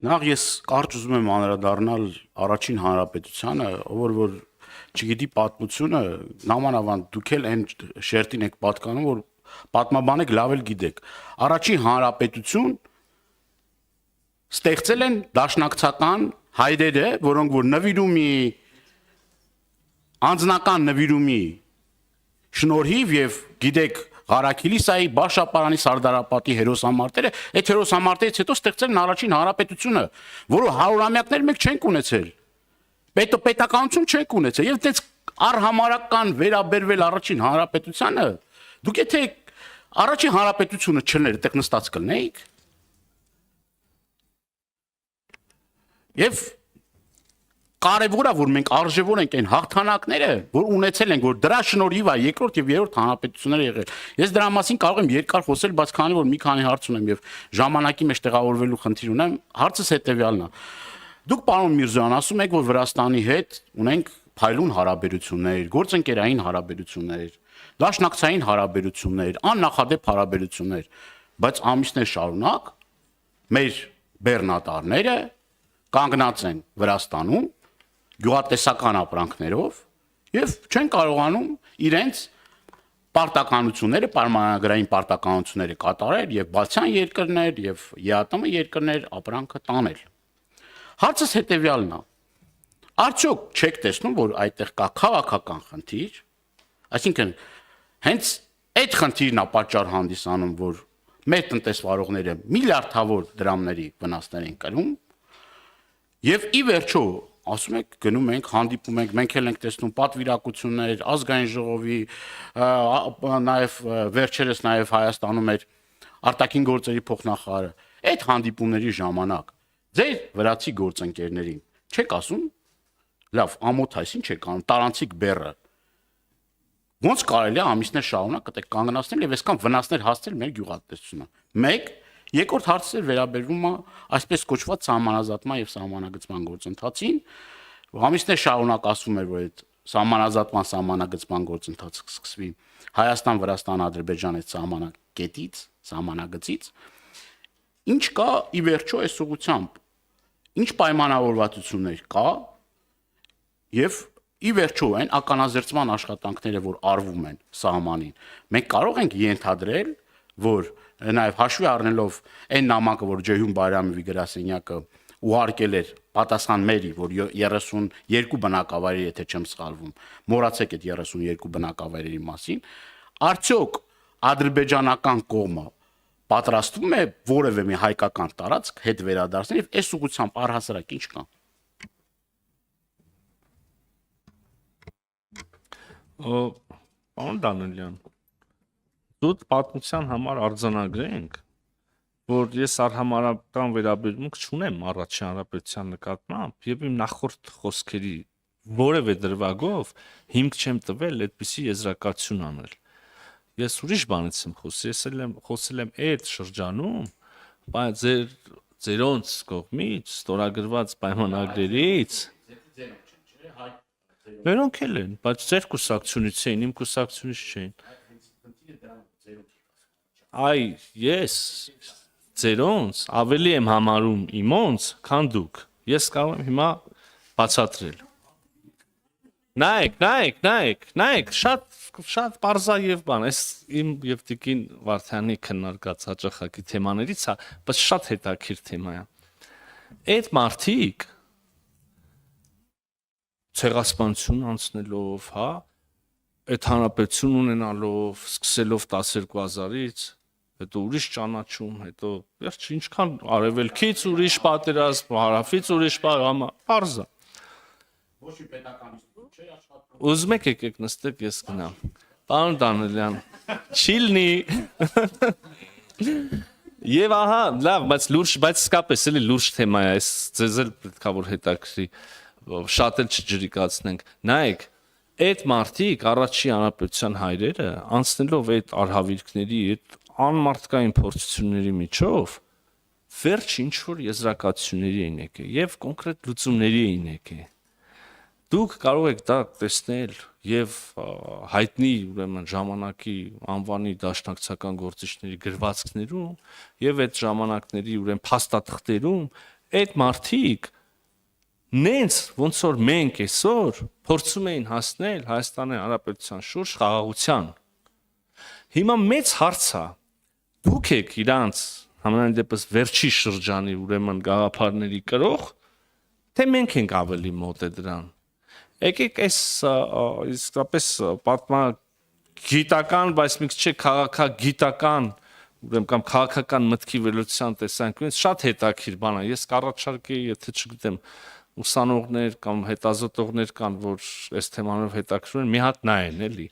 Նախ ես կարճ ուզում եմ անդրադառնալ առաջին հանրապետությանը, որ չգիտի պատմությունը, նամանավանդ դուք էլ այն շերտին եք պատկանում, որ պատմաբանեք լավ էլ գիտեք։ Առաջին հանրապետություն ստեղծել են դաշնակցական հայրերը, որոնք որ նվիրումի անձնական նվիրումի շնորհիվ եւ գիտեք Ղարաքիլիսայի Բաշապարանի Սարդարապետի հերոսամարտերը, այդ հերոսամարտերից հետո ստեղծել են առաջին հանրապետությունը, որը հարյուրամյակներ մեկ չենք ունեցել։ Պետականություն չենք ունեցել եւ այդպես առհամարական վերաբերվել առաջին հանրապետությանը, դուք եթե առաջին հանրապետությունը չներ, այդտեղ նստած կլնեիք։ Եվ կարևոր է որ մենք արժևորենք այն հաղթանակները, որ ունեցել ենք, որ դրա շնորհիվ է երկրորդ եւ երրորդ հանրապետությունները եղել։ Ես դրա մասին կարող եմ երկար խոսել, բայց քանի որ մի քանի հարց ունեմ եւ ժամանակի մեջ տեղավորվելու խնդիր ունեմ, հարցս հետեւյալն է։ Դուք պարոն Միրզոյան ասում եք, որ Վրաստանի հետ ունենք փայլուն հարաբերություններ, գործընկերային հարաբերություններ, դաշնակցային հարաբերություններ, աննախադեպ հարաբերություններ, բայց ամիսներ շարունակ մեր բեռնատարները կանգնած են Վրաստանում գյուղատեսական ապրանքներով եւ չեն կարողանում իրենց պարտականությունները, պայմանագրային պարտականությունները կատարել եւ բացյան երկրներ եւ ԵԱՏՄ երկրներ ապրանքը տանել։ Հարցս հետեւյալն է. արդյոք չեք տեսնում, որ այդտեղ կա քաղաքական խնդիր, այսինքն հենց այդ խնդիրն է պատճառ հանդիսանում, որ մեր տնտեսվարողները միլիարդավոր դրամների վնասներ են կրում եւ ի վերջո ասում եք գնում ենք հանդիպում ենք մենք էլ ենք տեսնում պատվիրակություններ ազգային ժողովի նաեւ վերջերս նաեւ Հայաստանում էր արտաքին գործերի փոխնախարարը այդ հանդիպումների ժամանակ ձեր վրացի գործընկերներին չեք ասում լավ ամոթ այսին չեք անում տարանցիկ բեռը ոնց կարելի է ամիսներ շարունակ այդտեղ կանգնացնել եւ այսքան վնասներ հասցնել մեր գյուղատնտեսությունը մեկ երկրորդ հարցը վերաբերվում է այսպես կոչված սահմանազատման եւ սահմանագծման գործընթացին ամիսներ շարունակ ասում էր որ այդ սահմանազատման սահմանագծման գործընթացը կսկսվի Հայաստան Վրաստան Ադրբեջան այդ սահմանակետից սահմանագծից ինչ կա ի վերջո այս ուղղությամբ ինչ պայմանավորվածություններ կա եւ ի վերջո այն ականազերծման աշխատանքները որ արվում են սահմանին մենք կարող ենք ենթադրել որ նաեւ հաշվի առնելով այն նամակը որ Ջեյհուն Բայրամովի գրասենյակը ուղարկել էր պատասխան մերի որ 32 բնակավայրի եթե չեմ սխալվում մոռացեք այդ 32 բնակավայրերի մասին արդյոք ադրբեջանական կողմը պատրաստվում է որևէ մի հայկական տարածք հետ վերադարձնել եւ այս ուղղությամբ առհասարակ ինչ կա Պարոն Դանիելյան, դուք պատմության համար արձանագրենք, որ ես արհամարհական վերաբերմունք չունեմ առաջին հանրապետության նկատմամբ եւ իմ նախորդ խոսքերի որևէ դրվագով հիմք չեմ տվել այդպիսի եզրակացություն անել։ Ես ուրիշ բանից եմ խոսել եմ այդ շրջանում, բայց ձերոնց կողմից ստորագրված պայմանագրերից Վերոնք էլ են, բայց ձեր կուսակցությունից էին, իմ կուսակցությունից չէին։ Այ ես ձերոնց ավելի եմ համարում իմոնց, քան դուք։ Ես կարող եմ հիմա բացատրել։ Նայեք, շատ պարզա եւ բան, այս իմ եւ Տիկին Վարդյանի քննարկած հաճախակի թեմաներից է, բայց շատ հետաքրքիր թեմա է։ Այդ մարդիկ ցեղասպանություն անցնելով, հա, այդ հանրապետություն ունենալով, սկսելով 12000-ից, հետո ուրիշ ճանաչում, հետո վերջ ինչքան արևելքից ուրիշ պատերազմ, հարավից ուրիշ պարզա։ Ոչ մի պետական ինստիտուտ չէ աշխատում։ Ուզում եք եկեք նստեք, ես գնամ։ Պարոն Դանիելյան, չիլնի։ Եվ ահա, լավ, բայց իսկապես էլի լուրջ թեմա է, այս ձեզ էլ պետք է որ հետաքրի, շատ էլ չջրիկացնենք։ Նայեք, այդ մարդիկ առաջի հանրապետության հայրերը անցնելով այդ արհավիրքների, այդ անմարդկային փորձությունների միջով վերջ ինչ որ եզրակացությունների էին եկել եւ կոնկրետ լուծումների էին եկել։ Դուք կարող եք դա տեսնել եւ հայտնի ուրեմն ժամանակի անվանի դաշնակցական գործիչների գրվածքներում եւ այդ ժամանակների ուրեմն փաստաթղթերում այդ մարդիկ նենց ոնց որ մենք այսօր փորձում էին հասնել Հայաստանի Հանրապետության շուրջ խաղաղության։ Հիմա մեծ հարց է, դուք եք իրանց համենայն դեպս վերջի շրջանի ուրեմն գաղափարների կրող, թե մենք ենք ավելի մոտ է դրան։ Եկեք այս իսկապես պատմագիտական, բայց մի քիչ քաղաքագիտական ուրեմն կամ քաղաքական մտքի վերլուծության տեսանկյունից շատ հետաքրքիր բան է։ Ես կառաջարկեի, եթե չգիտեմ, ուսանողներ կամ հետազոտողներ կան, որ այս թեմանով հետաքրքրում են, մի հատ նայեն, էլի։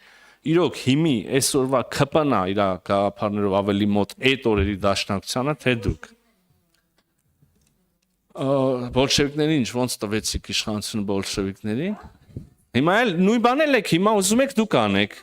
Իրոք հիմի այսօրվա ԿՊՆ-ը իր գաղափարներով ավելի մոտ այդ օրերի դաշնակցությանը, թե դուք։ Բոլշևիկներին ինչ ոնց տվեցիք իշխանությունը բոլշևիկներին։ Հիմա էլ նույն բանել եք, հիմա ուզում եք դուք անեք։